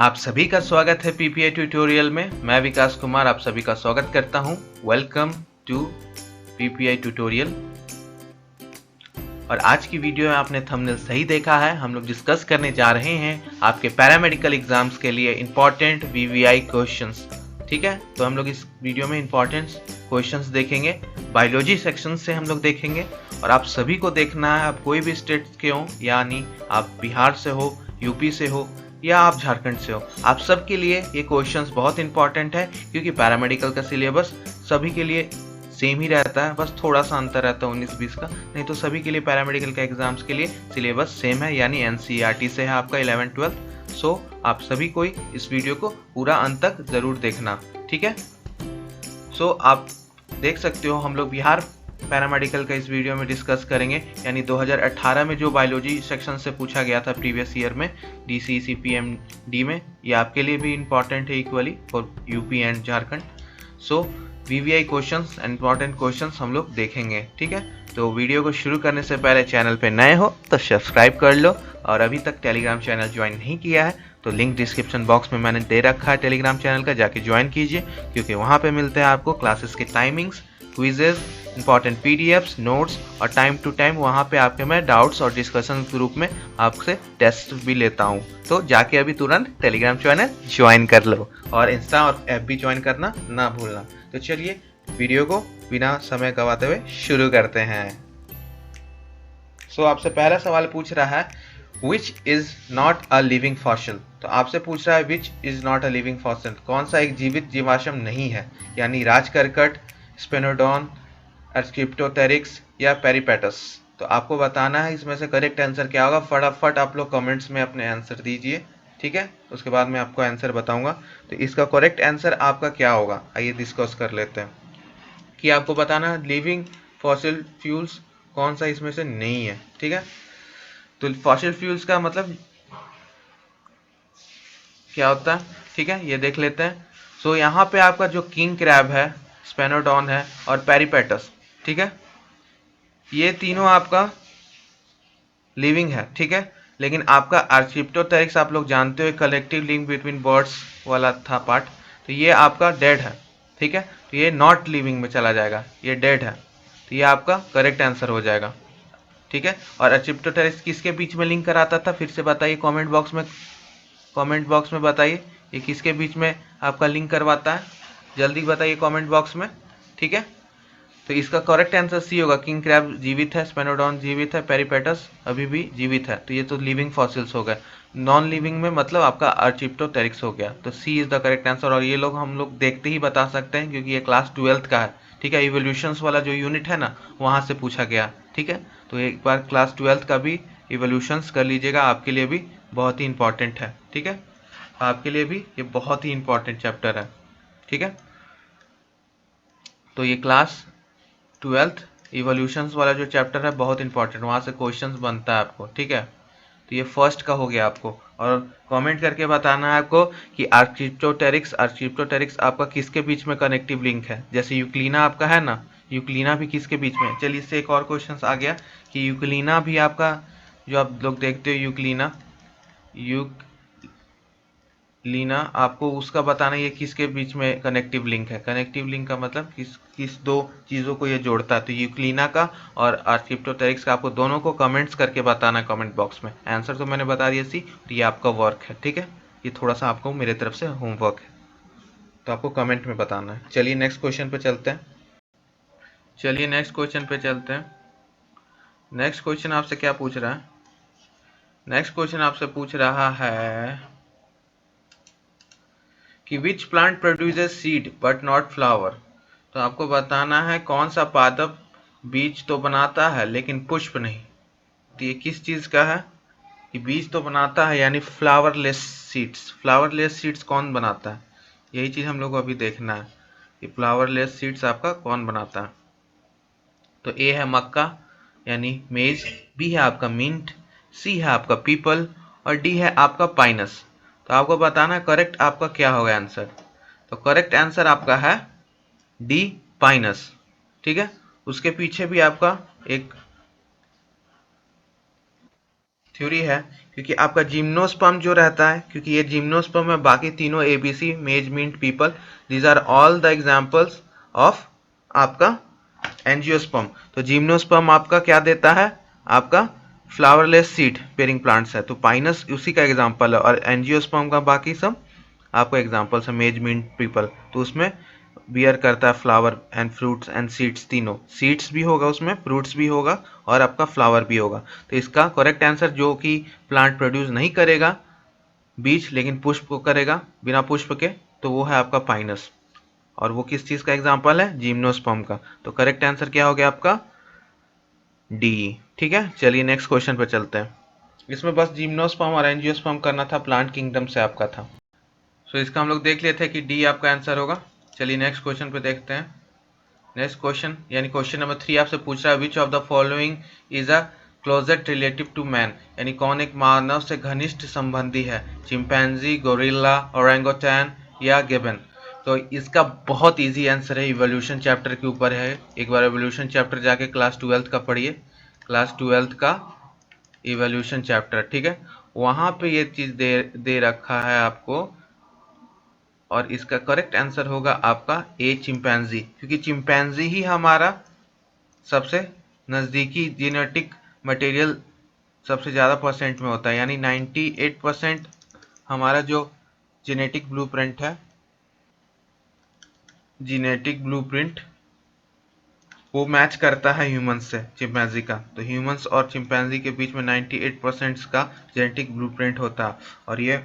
आप सभी का स्वागत है पीपीआई ट्यूटोरियल में। मैं विकास कुमार आप सभी का स्वागत करता हूं। Welcome to PPI tutorial. और आज की वीडियो में आपने थंबनेल सही देखा है। हम लोग डिस्कस करने जा रहे हैं आपके पैरामेडिकल एग्जाम्स के लिए इंपॉर्टेंट वीवीआई क्वेश्चंस। ठीक है, तो हम लोग इस वीडियो में इंपॉर्टेंट क्वेश्चंस देखेंगे। बायोलॉजी सेक्शन से हम लोग देखेंगे और आप सभी को देखना है, आप कोई भी स्टेट के हो, यानी आप बिहार से हो, यूपी से हो या आप झारखंड से हो, आप सबके लिए ये क्वेश्चंस बहुत इंपॉर्टेंट है, क्योंकि पैरामेडिकल का सिलेबस सभी के लिए सेम ही रहता है, बस थोड़ा सा अंतर रहता है 19-20 का। नहीं तो सभी के लिए पैरामेडिकल के एग्जाम्स के लिए सिलेबस सेम है, यानी एनसीईआरटी से है आपका 11th-12th। सो आप सभी कोई इस वीडियो को पूरा अंत तक जरूर देखना, ठीक है। सो आप देख सकते हो हम लोग बिहार पैरामेडिकल का इस वीडियो में डिस्कस करेंगे, यानी 2018 में जो बायोलॉजी सेक्शन से पूछा गया था प्रीवियस ईयर में DCCPMD में, ये आपके लिए भी इम्पॉर्टेंट है equally for UP and Jharkhand. So VVI questions, important questions हम लोग देखेंगे, ठीक है। तो वीडियो को शुरू करने से पहले चैनल पे नए हो तो सब्सक्राइब कर लो, और अभी तक टेलीग्राम चैनल ज्वाइन नहीं किया है तो लिंक डिस्क्रिप्शन बॉक्स में मैंने दे रखा है टेलीग्राम चैनल का, जाके ज्वाइन कीजिए, क्योंकि वहाँ पे मिलते हैं आपको क्लासेस के timings, quizzes, important PDFs, notes, और टाइम टू टाइम वहाँ पे आपके मैं डाउट्स और डिस्कशन ग्रुप में आपसे टेस्ट भी लेता हूँ। तो जाके अभी तुरंत टेलीग्राम चैनल ज्वाइन कर लो, और इंस्टा और ऐप भी ज्वाइन करना ना भूलना। तो चलिए वीडियो को बिना समय गवाते हुए शुरू करते हैं। सो आपसे पहला सवाल पूछ रहा है which is not a living fossil. तो आपसे पूछ रहा है which is not a living fossil, कौन सा एक जीवित जीवाश्म नहीं है, यानी राजकर्कट, स्पेनोडॉन, एस्क्रिप्टोटेरिक्स या पेरिपेटस। तो आपको बताना है इसमें से करेक्ट आंसर क्या होगा। फटाफट आप लोग कमेंट्स में अपने आंसर दीजिए, ठीक है। उसके बाद मैं आपको आंसर बताऊंगा। तो इसका करेक्ट आंसर आपका क्या होगा, आइए डिस्कस कर लेते हैं। कि आपको बताना है लिविंग फॉसिल फ्यूल्स कौन सा इसमें से नहीं है, ठीक है। तो फॉसिल फ्यूल्स का मतलब क्या होता है, ठीक है, ये देख लेते हैं। सो यहाँ पे आपका जो किंग क्रैब है, स्पेनोडॉन है और पेरिपेटस, ठीक है, ये तीनों आपका लिविंग है, ठीक है। लेकिन आपका आर्चिप्टोटेरिक्स आप लोग जानते हो, कलेक्टिव लिंक बिटवीन बर्ड्स वाला था पार्ट, तो ये आपका डेड है, ठीक है। तो ये नॉट लिविंग में चला जाएगा, ये डेड है, तो ये आपका करेक्ट आंसर हो जाएगा, ठीक है। और आर्चिप्टोटेरिक्स किसके बीच में लिंक कराता था, फिर से बताइए कमेंट बॉक्स में बताइए, ये किसके बीच में आपका लिंक करवाता है, जल्दी बताइए कमेंट बॉक्स में, ठीक है। तो इसका करेक्ट आंसर सी होगा, किंग क्रैब जीवित है, स्पेनोडॉन जीवित है, पेरिपेटस अभी भी जीवित है। तो ये तो लिविंग फॉसिल्स हो गए। नॉन लिविंग में मतलब आपका आर्चिप्टोटेरिक्स हो गया, तो सी इज द करेक्ट आंसर। और ये लोग हम लोग देखते ही बता सकते हैं, क्योंकि ये क्लास 12th का है, ठीक है। इवोल्यूशंस वाला जो यूनिट है ना, वहाँ से पूछा गया, ठीक है। तो एक बार क्लास 12th का भी इवोल्यूशंस कर लीजिएगा, आपके लिए भी बहुत ही इंपॉर्टेंट है, ठीक है। आपके लिए भी ये बहुत ही इंपॉर्टेंट चैप्टर है, ठीक है। तो ये क्लास 12th इवोल्यूशंस वाला जो चैप्टर है बहुत इंपॉर्टेंट, वहाँ से क्वेश्चंस बनता है आपको, ठीक है। तो ये फर्स्ट का हो गया आपको। और कमेंट करके बताना है आपको कि आर्चिप्टोटेरिक्स आपका किसके बीच में कनेक्टिव लिंक है। जैसे यूक्लिना आपका है ना, यूक्लिना भी किसके बीच में है। चलिए इससे एक और क्वेश्चन आ गया कि यूक्लिना भी आपका, जो आप लोग देखते हो यूक्लिना, लीना, आपको उसका बताना ये किसके बीच में कनेक्टिव लिंक है। कनेक्टिव लिंक का मतलब किस दो चीज़ों को ये जोड़ता है। तो यूक्लिना का और आर्चिप्टोटेरिक्स का आपको दोनों को कमेंट्स करके बताना है कमेंट बॉक्स में। आंसर तो मैंने बता दिया सी, तो ये आपका वर्क है, ठीक है। ये थोड़ा सा आपको मेरे तरफ से होमवर्क है, तो आपको कमेंट में बताना है। चलिए नेक्स्ट क्वेश्चन पे चलते हैं। नेक्स्ट क्वेश्चन आपसे क्या पूछ रहा है। नेक्स्ट क्वेश्चन आपसे पूछ रहा है कि which plant produces seed but not flower. तो आपको बताना है कौन सा पादप बीज तो बनाता है लेकिन पुष्प नहीं। तो ये किस चीज का है कि बीज तो बनाता है, यानी फ्लावरलेस सीड्स। फ्लावरलेस सीड्स कौन बनाता है, यही चीज हम लोग को अभी देखना है कि फ्लावरलेस सीड्स आपका कौन बनाता है। तो ए है मक्का यानी मेज, बी है आपका मिंट, सी है आपका पीपल, और डी है आपका पाइनस। तो आपको बताना है करेक्ट आपका क्या होगा आंसर। तो करेक्ट आंसर आपका है डी, पाइनस, ठीक है। उसके पीछे भी आपका एक, थ्योरी है, क्योंकि आपका जिम्नोस्पर्म जो रहता है, क्योंकि ये जिम्नोस्पर्म है, बाकी तीनों ABC maize mint peepal these are all the examples of आपका एंजियोस्पर्म। तो जिम्नोस्पर्म आपका क्या देता है, आपका फ्लावरलेस सीड पेयरिंग प्लांट्स है, तो पाइनस उसी का एग्जांपल है, और एंजियोस्पर्म का बाकी सब आपको एग्जांपल्स है मेज मिंट पीपल। तो उसमें बियर करता है flower and fruits and seeds, तीनों सीड्स भी होगा उसमें, फ्रूट्स भी होगा और आपका फ्लावर भी होगा। तो इसका करेक्ट आंसर जो कि प्लांट प्रोड्यूस नहीं करेगा बीज लेकिन पुष्प को करेगा बिना पुष्प के, तो वो है आपका पाइनस, और वो किस चीज का एग्जांपल है, जिम्नोस्पर्म का। तो करेक्ट आंसर क्या हो गया आपका डी। ठीक है, चलिए नेक्स्ट क्वेश्चन पे चलते हैं। इसमें बस जिम्नोस्पर्म और एंजियोस्पर्म करना था, प्लांट किंगडम से आपका था। सो इसका हम लोग देख लेते हैं कि डी आपका आंसर होगा। चलिए नेक्स्ट क्वेश्चन पे देखते हैं। नेक्स्ट क्वेश्चन यानी क्वेश्चन नंबर 3 आपसे पूछ रहा है which of the following is a closest relative to man, यानी कौन एक मानव से घनिष्ठ संबंधी है, चिंपैंजी, गोरिल्ला, ओरेंगोटैन या गिबन। तो इसका बहुत इजी आंसर है, इवोल्यूशन चैप्टर के ऊपर है। एक बार इवोल्यूशन चैप्टर जाके क्लास 12th का पढ़िए, क्लास 12th का इवोल्यूशन चैप्टर, ठीक है, वहां पे ये चीज दे रखा है आपको। और इसका करेक्ट आंसर होगा आपका ए, चिंपैंजी, क्योंकि चिंपैंजी ही हमारा सबसे नज़दीकी जेनेटिक मटेरियल सबसे ज़्यादा परसेंट में होता है, यानी 98% हमारा जो जेनेटिक ब्लूप्रिंट है, जेनेटिक ब्लूप्रिंट वो मैच करता है ह्यूमंस से चिंपैंजी का। तो ह्यूमंस और चिंपैंजी के बीच में 98% का जेनेटिक ब्लूप्रिंट होता है, और ये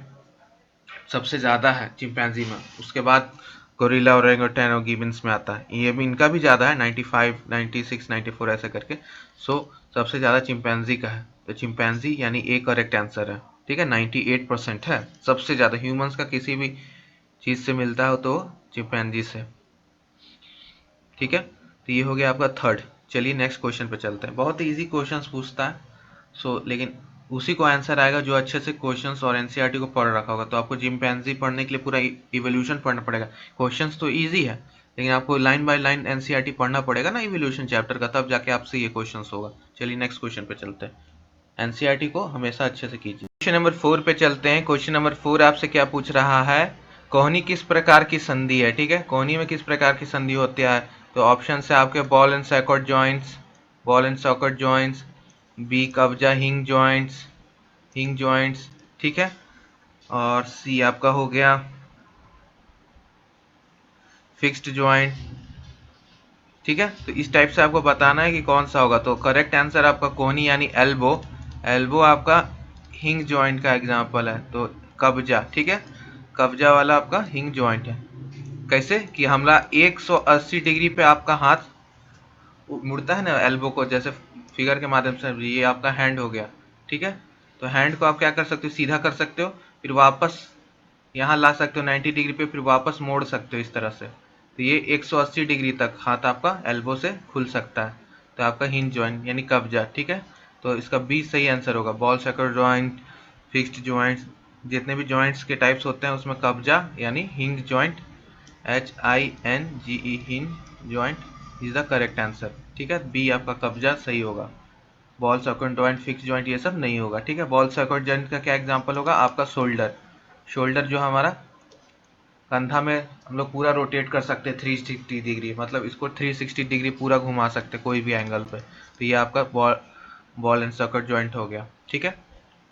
सबसे ज़्यादा है चिंपैंजी में। उसके बाद गोरिल्ला, ओरेंगुटैन और गिबन्स में आता है, ये भी इनका भी ज़्यादा है, 95, 96, 94 ऐसे करके। सो सबसे ज़्यादा चिंपैंजी का है, तो चिंपैंजी यानी ए करेक्ट आंसर है। ठीक है, 98% है सबसे ज़्यादा, ह्यूमंस का किसी भी चीज़ से मिलता हो तो चिंपैंजी से। ठीक है, तो ये हो गया आपका थर्ड। चलिए नेक्स्ट क्वेश्चन पे चलते हैं। बहुत ही ईजी क्वेश्चंस पूछता है, लेकिन उसी को आंसर आएगा जो अच्छे से क्वेश्चंस और एनसीईआरटी को पढ़ रखा होगा। तो आपको चिंपैंजी पढ़ने के लिए पूरा इवोल्यूशन पढ़ना पड़ेगा। क्वेश्चंस तो इजी है, लेकिन आपको लाइन बाय लाइन एनसीईआरटी पढ़ना पड़ेगा ना इवोल्यूशन चैप्टर का, तब जाके आपसे ये क्वेश्चंस होगा। चलिए नेक्स्ट क्वेश्चन पे चलते हैं। एनसीईआरटी को हमेशा अच्छे से कीजिए। क्वेश्चन नंबर 4 पे चलते हैं। क्वेश्चन नंबर 4 आपसे क्या पूछ रहा है, कोहनी किस प्रकार की संधि है। ठीक है, कोहनी में किस प्रकार की संधि होती है। तो ऑप्शन है आपके ball and socket joints, ball and socket joints, B कब्जा हिंग जॉइंट्स, हिंग जॉइंट्स, ठीक है, और सी आपका हो गया फिक्स्ड जॉइंट। ठीक है, तो इस टाइप से आपको बताना है कि कौन सा होगा। तो करेक्ट आंसर आपका कोहनी यानी एल्बो, एल्बो आपका हिंग जॉइंट का एग्जांपल है। तो कब्जा, ठीक है, कब्जा वाला आपका हिंग जॉइंट है। कैसे कि हमला 180 डिग्री पे आपका हाथ मुड़ता है ना एल्बो को, जैसे फिगर के माध्यम से, ये आपका हैंड हो गया। ठीक है, तो हैंड को आप क्या कर सकते हो, सीधा कर सकते हो, फिर वापस यहाँ ला सकते हो 90 डिग्री पे, फिर वापस मोड़ सकते हो इस तरह से। तो ये 180 डिग्री तक हाथ आपका एल्बो से खुल सकता है। तो आपका हिंज जॉइंट यानी कब्जा। ठीक है, तो इसका बी सही आंसर होगा। बॉल सैकर जॉइंट, फिक्स्ड जॉइंट्स, जितने भी जॉइंट्स के टाइप्स होते हैं उसमें कब्जा यानी hinge joint, HINGE hinge joint is the correct answer. ठीक है, बी आपका कब्जा सही होगा। Ball socket joint, fix joint ये सब नहीं होगा। ठीक है, बॉल सॉकेट जॉइंट का क्या एग्जांपल होगा, आपका शोल्डर, शोल्डर जो हमारा कंधा में हम लोग पूरा रोटेट कर सकते हैं 360 डिग्री, मतलब इसको 360 डिग्री पूरा घुमा सकते हैं कोई भी एंगल पे। तो ये आपका बॉल एंड सॉकेट जॉइंट हो गया। ठीक है,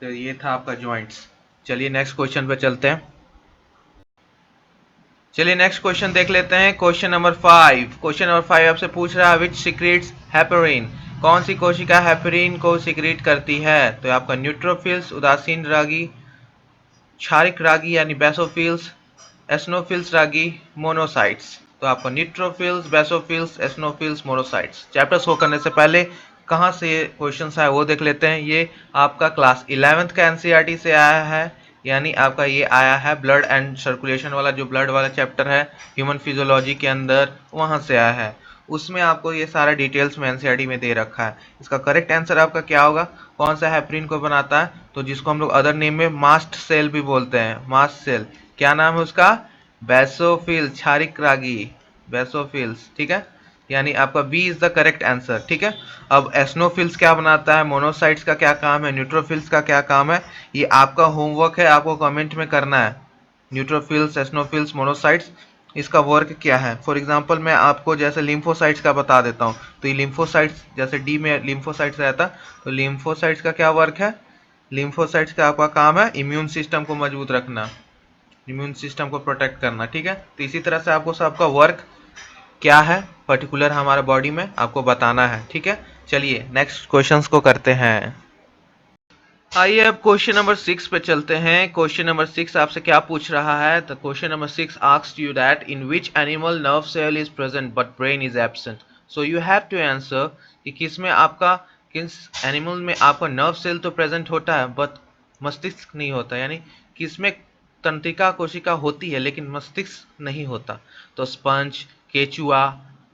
तो ये था आपका जॉइंट्स। चलिए नेक्स्ट क्वेश्चन पे चलते हैं। चलिए नेक्स्ट क्वेश्चन देख लेते हैं। क्वेश्चन नंबर 5, क्वेश्चन नंबर 5 आपसे पूछ रहा है विच सीक्रेट्स हेपेरिन, कौन सी कोशिका हेपेरिन को सीक्रेट करती है। तो आपका न्यूट्रोफिल्स, उदासीन रागी, क्षारिक रागी यानी बेसोफिल्स, एस्नोफिल्स रागी, मोनोसाइट्स। तो आपको neutrophils, basophils, eosinophils, monocytes. Chapter show करने से पहले कहाँ से ये क्वेश्चन आया वो देख लेते हैं। ये आपका क्लास 11th का एनसीईआरटी से आया है, यानी आपका ये आया है ब्लड एंड सर्कुलेशन वाला, जो ब्लड वाला चैप्टर है ह्यूमन फिजियोलॉजी के अंदर, वहाँ से आया है। उसमें आपको ये सारा डिटेल्स में एनसीईआरटी में दे रखा है। इसका करेक्ट आंसर आपका क्या होगा, कौन सा हेपरिन को बनाता है, तो जिसको हम लोग अदर नेम में मास्ट सेल भी बोलते हैं, मास्ट सेल, क्या नाम है उसका, बेसोफिल, क्षारिक रागी, बेसोफिल्स। ठीक है, यानी आपका B is the correct answer. ठीक है, अब एस्नोफिल्स क्या बनाता है, मोनोसाइट्स का क्या काम है, न्यूट्रोफिल्स का क्या काम है, ये आपका होमवर्क है, आपको कमेंट में करना है। न्यूट्रोफिल्स, एस्नोफिल्स, मोनोसाइट्स, इसका वर्क क्या है। फॉर एग्जांपल मैं आपको जैसे लिम्फोसाइट्स का बता देता हूँ। तो ये लिम्फोसाइट्स, जैसे डी में लिम्फोसाइट्स रहता, तो लिम्फोसाइट्स का क्या वर्क है, लिम्फोसाइट्स का आपका काम है इम्यून सिस्टम को मजबूत रखना, इम्यून सिस्टम को प्रोटेक्ट करना। ठीक है, तो इसी तरह से आपको सबका वर्क क्या है पर्टिकुलर हमारे बॉडी में आपको बताना है। ठीक है, चलिए नेक्स्ट क्वेश्चंस को करते हैं। आइए अब क्वेश्चन नंबर 6 पे चलते हैं। क्वेश्चन नंबर 6 आपसे क्या पूछ रहा है, तो question number 6 asks you that in which animal nerve cell is present but brain is absent. So you have to answer कि किसमें आपका, किस एनिमल में आपका नर्व सेल तो प्रेजेंट होता है बट मस्तिष्क नहीं होता, यानी किसमें तंत्रिका कोशिका होती है लेकिन मस्तिष्क नहीं होता। तो स्पंज, केचुआ,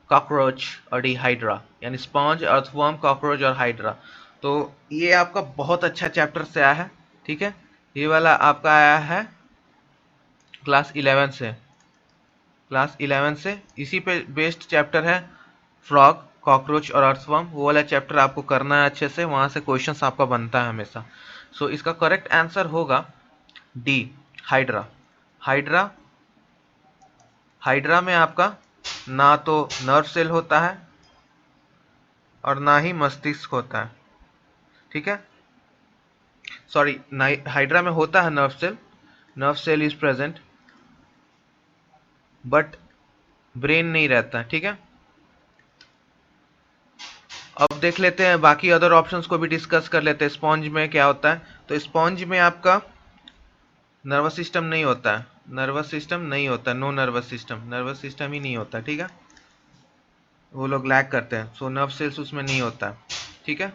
कॉकरोच और डिहाइड्रा, यानी स्पंज, अर्थवर्म, कॉकरोच और हाइड्रा। तो ये आपका बहुत अच्छा चैप्टर से आया है। ठीक है, ये वाला आपका आया है क्लास 11 से, क्लास 11 से इसी पे बेस्ड चैप्टर है। फ्रॉग, कॉकरोच और अर्थवर्म, वो वाला चैप्टर आपको करना है अच्छे से, वहां से क्वेश्चंस आपका बनता है हमेशा। सो इसका करेक्ट आंसर होगा डी, हाइड्रा। हाइड्रा, हाइड्रा में आपका ना तो नर्व सेल होता है और ना ही मस्तिष्क होता है। ठीक है, सॉरी, हाइड्रा में होता है nerve cell, nerve cell is present but brain नहीं रहता। ठीक है, अब देख लेते हैं बाकी अदर ऑप्शंस को भी डिस्कस कर लेते हैं। स्पॉन्ज में क्या होता है, तो स्पॉन्ज में आपका नर्वस सिस्टम नहीं होता है, नर्वस सिस्टम नहीं होता, no nervous system, nervous system ही नहीं होता। ठीक है, वो लोग लैग करते हैं, सो नर्व सेल्स उसमें नहीं होता। ठीक है,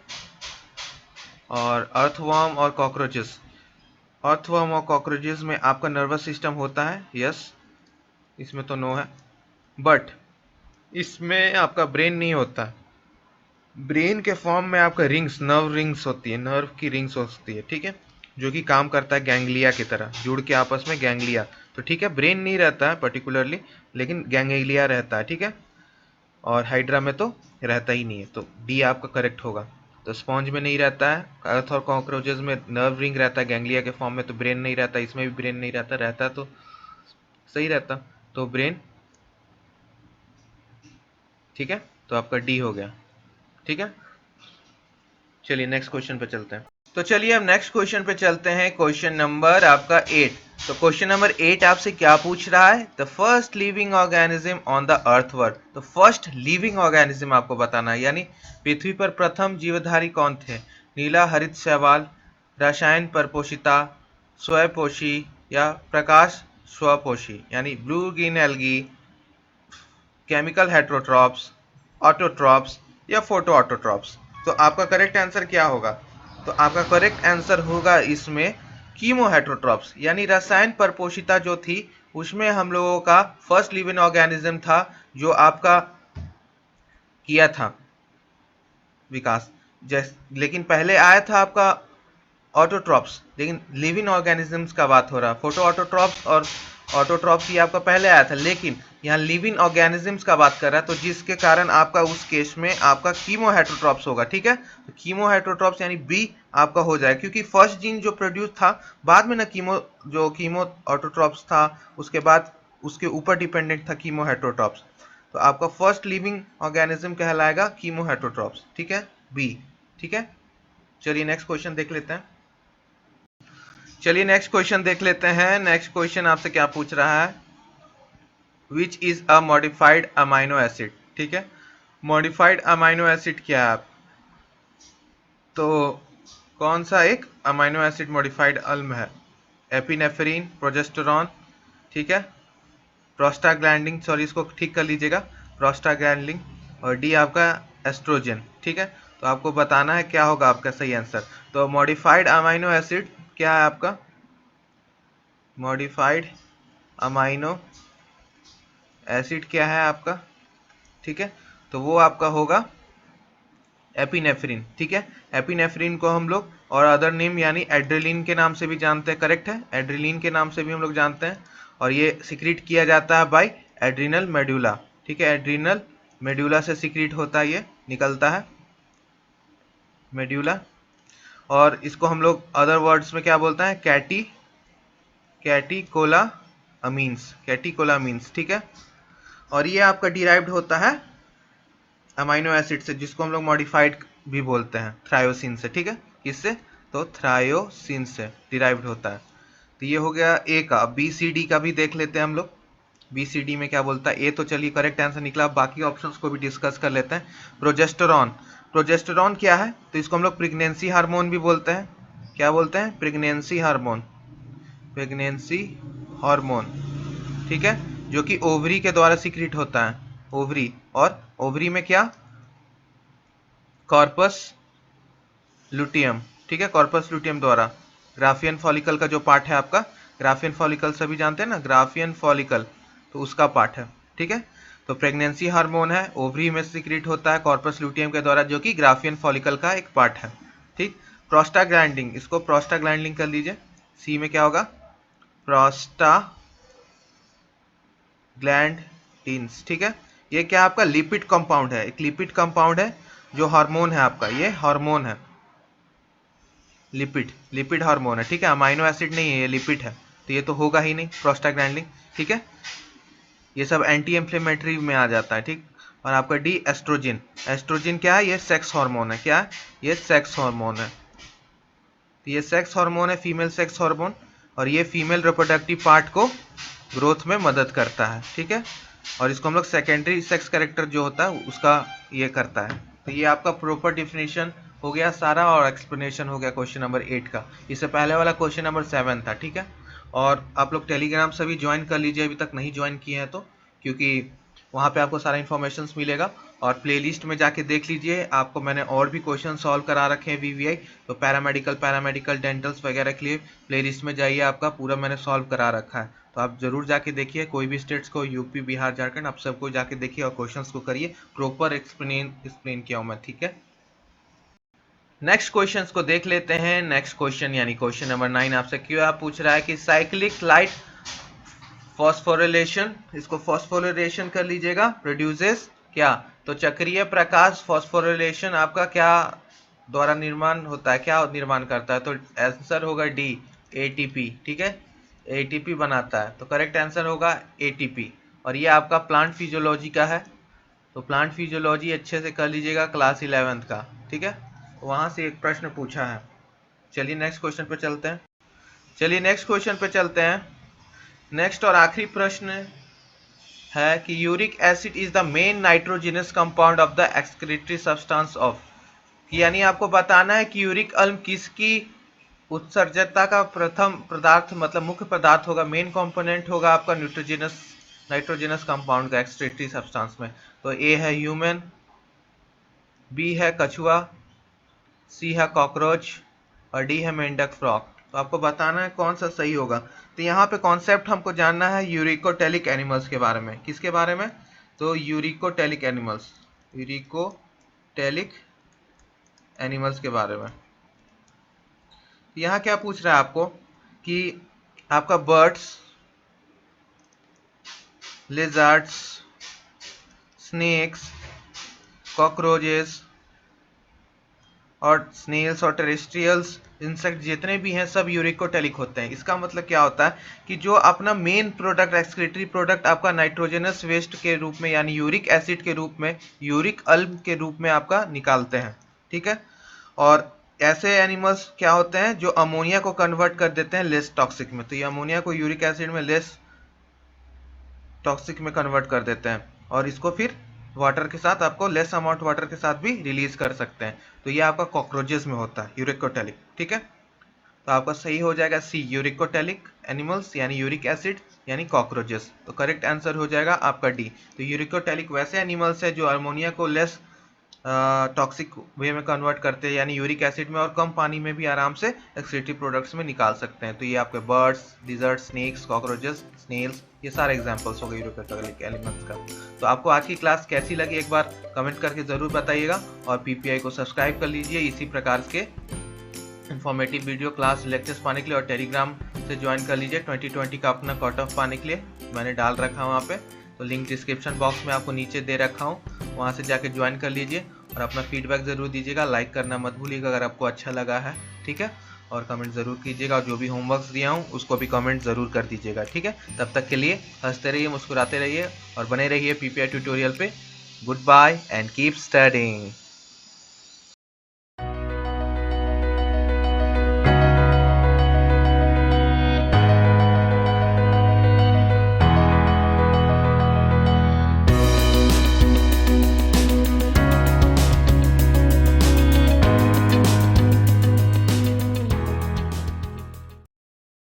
और अर्थवर्म और कॉकरोचेस, अर्थवर्म और कॉकरोचेस में आपका नर्वस सिस्टम होता है, यस, इसमें तो नो है, बट इसमें आपका ब्रेन नहीं होता। ब्रेन के फॉर्म में आपका रिंग्स, नर्व रिंग्स होती है, नर्व की रिंग्स होती है। ठीक है, जो कि काम करता है गैंग्लिया की तरह, जुड़ के आपस में गैंग्लिया। तो ठीक है, ब्रेन नहीं रहता है पर्टिकुलरली, लेकिन गैंग्लिया रहता है। ठीक है, और हाइड्रा में तो रहता ही नहीं है, तो डी आपका करेक्ट होगा। तो स्पॉन्ज में नहीं रहता है, अर्थ और कॉकरोचेस में नर्व रिंग रहता है गैंग्लिया के फॉर्म में, तो ब्रेन नहीं रहता, इसमें भी ब्रेन नहीं रहता, रहता तो सही रहता, तो ब्रेन। ठीक है, तो आपका डी हो गया। ठीक है, चलिए नेक्स्ट क्वेश्चन पे चलते हैं। तो चलिए अब नेक्स्ट क्वेश्चन पे चलते हैं, क्वेश्चन नंबर आपका 8। तो क्वेश्चन नंबर 8 आपसे क्या पूछ रहा है, the first living organism on the earth world. तो फर्स्ट लिविंग ऑर्गेनिज्म आपको बताना है, यानी पृथ्वी पर प्रथम जीवधारी कौन थे। नीला हरित शैवाल, रसायन परपोषिता, स्वयंपोषी या प्रकाश स्वपोषी, यानी blue green algae, chemical heterotrophs, autotrophs या फोटो ऑटोट्रॉप्स। तो आपका करेक्ट आंसर क्या होगा, तो आपका करेक्ट आंसर होगा इसमें कीमो हेट्रोट्रॉप्स, यानी रसायन परपोषिता जो थी उसमें हम लोगों का फर्स्ट लिविंग ऑर्गेनिज्म था जो आपका किया था विकास। लेकिन पहले आया था आपका ऑटोट्रॉप्स, लेकिन लिविंग ऑर्गेनिजम्स का बात हो रहा है। फोटो ऑटोट्रॉप्स और ऑटोट्रॉप्स ये आपका पहले आया था, लेकिन यहाँ लिविंग ऑर्गेनिजम्स का बात कर रहा है, तो जिसके कारण आपका उस केस में आपका कीमो हेट्रोट्रॉप्स होगा। ठीक है, तो कीमो हेट्रोट्रॉप्स यानी बी आपका हो जाए, क्योंकि फर्स्ट जीन जो प्रोड्यूस था बाद में ना, कीमो ऑटोट्रॉप्स था, उसके बाद उसके ऊपर डिपेंडेंट था कीमो हेट्रोट्रॉप्स। तो आपका फर्स्ट लिविंग ऑर्गेनिज्म कहलाएगा कीमो हेट्रोट्रॉप्स। ठीक है, बी। ठीक है, चलिए नेक्स्ट क्वेश्चन देख लेते हैं। चलिए नेक्स्ट क्वेश्चन देख लेते हैं। नेक्स्ट क्वेश्चन आपसे क्या पूछ रहा है, which is a modified amino acid. ठीक है, मॉडिफाइड अमाइनो एसिड क्या है, तो कौन सा एक अमाइनो एसिड मॉडिफाइड अल्म है, एपिनेफ्रीन, प्रोजेस्टेरॉन, ठीक है, प्रोस्टाग्लैंडिन, सॉरी इसको ठीक कर लीजिएगा, प्रोस्टाग्लैंडिन, और डी आपका एस्ट्रोजन। ठीक है, तो आपको बताना है क्या होगा आपका सही आंसर। तो मॉडिफाइड अमाइनो एसिड क्या है आपका, मॉडिफाइड अमाइनो एसिड क्या है आपका, ठीक है, तो वो आपका होगा एपिनेफ्रिन। ठीक है, एपिनेफ्रिन को हम लोग और अदर नेम यानी एड्रेलिन के नाम से भी जानते हैं, करेक्ट है, एड्रेलिन के नाम से भी हम लोग जानते हैं, और ये सिक्रीट किया जाता है बाय एड्रिनल मेडुला। ठीक है, एड्रिनल मेड्यूला से सीक्रेट होता है, ये निकलता है मेड्यूला। और इसको हम लोग अदर वर्ड्स में क्या बोलते हैं, कैटिकोलामीन्स, ठीक है। और ये आपका डिराइव्ड होता है अमाइनो एसिड से, जिसको हम लोग मॉडिफाइड भी बोलते हैं, थ्रायोसिन से, ठीक है। किससे, तो थ्रायोसिन से डिराइव्ड होता है। तो ये हो गया ए का। अब बी सी डी का भी देख लेते हैं हम लोग, बी सी डी में क्या बोलता है। ए तो चलिए करेक्ट आंसर निकला, बाकी ऑप्शंस को भी डिस्कस कर लेते हैं। प्रोजेस्टेरॉन क्या है, तो इसको हम लोग प्रेगनेंसी हार्मोन भी बोलते हैं। क्या बोलते हैं, प्रेगनेंसी हार्मोन, ठीक है, जो कि ओवरी के द्वारा सीक्रेट होता है, ओवरी। और ओवरी में क्या, कॉर्पस लुटियम, ठीक है, कॉर्पस लुटियम द्वारा। ग्राफियन फॉलिकल का जो पार्ट है आपका, ग्राफियन फॉलिकल सभी जानते हैं ना, ग्राफियन फॉलिकल, तो उसका पार्ट है, ठीक है। तो प्रेगनेंसी हार्मोन है, ओवरी में सीक्रेट होता है कॉर्पस लुटियम के द्वारा, जो कि ग्राफियन फॉलिकल का एक पार्ट है, ठीक। प्रोस्टाग्लैंडिन, इसको प्रोस्टाग्लैंडिन कर लीजिए, सी में क्या होगा, प्रोस्टाग्लैंडिन्स, ठीक है। ये क्या आपका लिपिड कंपाउंड है, एक लिपिड कंपाउंड है जो हार्मोन है आपका, ये हार्मोन है, लिपिड हार्मोन है, ठीक है। अमाइनो एसिड नहीं है, ये लिपिड है, तो ये तो होगा ही नहीं प्रोस्टाग्लैंडिन, ठीक है। ये सब एंटी इंफ्लेमेटरी में आ जाता है, ठीक। और आपका डी, एस्ट्रोजन। एस्ट्रोजन क्या है, ये सेक्स हार्मोन है, क्या है, ये सेक्स हार्मोन है। तो ये सेक्स हार्मोन है, फीमेल सेक्स हार्मोन, और ये फीमेल रिप्रोडक्टिव पार्ट को ग्रोथ में मदद करता है, ठीक है। और इसको हम लोग सेकेंडरी सेक्स कैरेक्टर जो होता है उसका ये करता है। तो ये आपका प्रॉपर डिफिनेशन हो गया सारा, और एक्सप्लेनेशन हो गया क्वेश्चन नंबर 8 का। इससे पहले वाला क्वेश्चन नंबर 7 था, ठीक है। और आप लोग टेलीग्राम से भी ज्वाइन कर लीजिए, अभी तक नहीं ज्वाइन किए हैं तो, क्योंकि वहाँ पे आपको सारा इन्फॉर्मेशन मिलेगा। और प्लेलिस्ट में जाके देख लीजिए, आपको मैंने और भी क्वेश्चन सॉल्व करा रखे हैं वीवीआई, तो पैरामेडिकल डेंटल्स वगैरह के लिए प्लेलिस्ट में जाइए, आपका पूरा मैंने सॉल्व करा रखा है, तो आप जरूर जाके देखिए। कोई भी स्टेट्स को, यूपी, बिहार, झारखंड, आप सबको जाके देखिए और क्वेश्चंस को करिए, प्रॉपर एक्सप्लेन किया हूँ मैं, ठीक है। नेक्स्ट क्वेश्चंस को देख लेते हैं। नेक्स्ट क्वेश्चन यानी क्वेश्चन नंबर 9 आपसे क्या पूछ रहा है कि साइक्लिक लाइट फॉस्फोरिलेशन, इसको फॉस्फोरिलेशन कर लीजिएगा, प्रोड्यूसेस क्या, तो चक्रीय प्रकाश फॉस्फोरिलेशन आपका क्या द्वारा निर्माण होता है, क्या निर्माण करता है, तो आंसर होगा डी, एटीपी, ठीक है, एटीपी बनाता है, तो करेक्ट आंसर होगा एटीपी। और ये आपका प्लांट फिजियोलॉजी का है, तो प्लांट फिजियोलॉजी अच्छे से कर लीजिएगा क्लास 11th का, ठीक है, वहां से एक प्रश्न पूछा है। चलिए नेक्स्ट क्वेश्चन पे चलते हैं। नेक्स्ट और आखिरी प्रश्न है कि uric acid is the main nitrogenous compound of the excretory substance of, यानी आपको बताना है कि यूरिक अम्ल किसकी उत्सर्जकता का प्रथम पदार्थ, मतलब मुख्य पदार्थ होगा, मेन कंपोनेंट होगा आपका नाइट्रोजिनस कंपाउंड का एक्सक्रीटरी सब्सटेंस में। तो ए है ह्यूमन, बी है कछुआ, सी है कॉकरोच, और डी है मेंढक फ्रॉग। तो आपको बताना है कौन सा सही होगा। तो यहाँ पे कॉन्सेप्ट हमको जानना है यूरिकोटेलिक एनिमल्स के बारे में। किसके बारे में, तो यूरिकोटेलिक एनिमल्स के बारे में। यहाँ क्या पूछ रहा है आपको कि आपका बर्ड्स, लिजर्ड्स, स्नेक्स, कॉकरोचेस और स्नेल्स और टेरेस्ट्रियल्स इंसेक्ट जितने भी हैं सब यूरिकोटेलिक होते हैं। इसका मतलब क्या होता है कि जो अपना मेन प्रोडक्ट, एक्सक्रीटरी प्रोडक्ट आपका नाइट्रोजनस वेस्ट के रूप में, यानी यूरिक एसिड के रूप में, यूरिक अम्ल के रूप में आपका निकालते हैं, ठीक है। और ऐसे एनिमल्स क्या होते हैं जो अमोनिया को कन्वर्ट कर देते हैं लेस टॉक्सिक में, तो ये अमोनिया को यूरिक एसिड में लेस टॉक्सिक में कन्वर्ट कर देते हैं, और इसको फिर वाटर के साथ, आपको लेस अमाउंट वाटर के साथ भी रिलीज कर सकते हैं। तो ये आपका कॉकरोचेस में होता है यूरिकोटेलिक, ठीक है। तो आपका सही हो जाएगा सी, यूरिकोटेलिक एनिमल्स यानी यूरिक एसिड यानी कॉकरोचेस। तो करेक्ट आंसर हो जाएगा आपका डी। तो यूरिकोटेलिक वैसे एनिमल्स है जो अमोनिया को लेस टॉक्सिक वे में कन्वर्ट करते हैं, यानी यूरिक एसिड में, और कम पानी में भी आराम से एक्सक्रीटरी प्रोडक्ट्स में निकाल सकते हैं। तो ये आपके birds, lizard, snakes, cockroaches, snails, ये सारे एग्जांपल्स हो गए यूरिकोटेलिक एलिमेंट्स का। तो आपको आज की क्लास कैसी लगी एक बार कमेंट करके ज़रूर बताइएगा, और पीपीआई को सब्सक्राइब कर लीजिए इसी प्रकार के इन्फॉर्मेटिव वीडियो क्लास लेक्चर्स पाने के लिए, और टेलीग्राम से ज्वाइन कर लीजिए 2020 का अपना कट ऑफ पाने के लिए। मैंने डाल रखा हूँ वहाँ पे, तो लिंक डिस्क्रिप्शन बॉक्स में आपको नीचे दे रखा हूँ। वहाँ से जाके ज्वाइन कर लीजिए और अपना फीडबैक ज़रूर दीजिएगा। लाइक करना मत भूलिएगा अगर आपको अच्छा लगा है, ठीक है, और कमेंट ज़रूर कीजिएगा, और जो भी होमवर्क्स दिया हूँ उसको भी कमेंट ज़रूर कर दीजिएगा, ठीक है। तब तक के लिए हंसते रहिए, मुस्कुराते रहिए और बने रहिए PPI ट्यूटोरियल पे। Good bye and keep studying.